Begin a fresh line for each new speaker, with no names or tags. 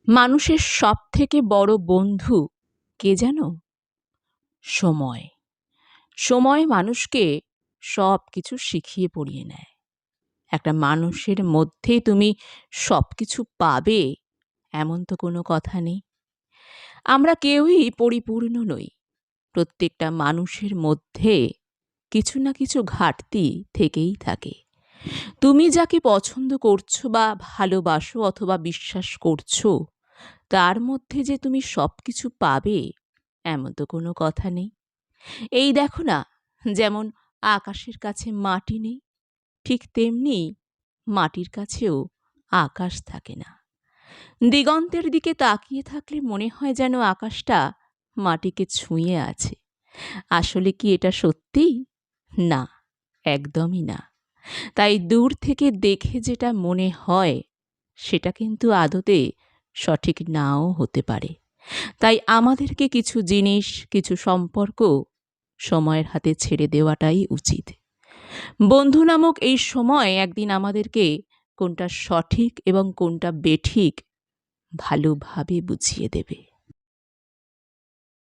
মানুষের সবথেকে বড় বন্ধু কে জানো? সময়। সময় মানুষকে সবকিছু শিখিয়ে পড়িয়ে নেয়। একটা মানুষের মধ্যেই তুমি সবকিছু পাবে এমন তো কোনো কথা নেই। আমরা কেউই পরিপূর্ণ নই। প্রত্যেকটা মানুষের মধ্যে কিছু না কিছু ঘাটতি থেকেই থাকে। তুমি যাকে পছন্দ করছো বা ভালোবাসো অথবা বিশ্বাস করছো, তার মধ্যে যে তুমি সবকিছু পাবে এমন তো কোনো কথা নেই। এই দেখো না, যেমন আকাশের কাছে মাটি নেই, ঠিক তেমনি মাটির কাছেও আকাশ থাকে না। দিগন্তের দিকে তাকিয়ে থাকলে মনে হয় যেন আকাশটা মাটিকে ছুঁয়ে আছে। আসলে কি এটা সত্যি? না, একদমই না। তাই দূর থেকে দেখে যেটা মনে হয় সেটা কিন্তু আদতে সঠিক নাও হতে পারে। তাই আমাদেরকে কিছু জিনিস, কিছু সম্পর্ক সময়ের হাতে ছেড়ে দেওয়াটাই উচিত। বন্ধু নামক এই সময় একদিন আমাদেরকে কোনটা সঠিক এবং কোনটা বেঠিক ভালোভাবে বুঝিয়ে দেবে।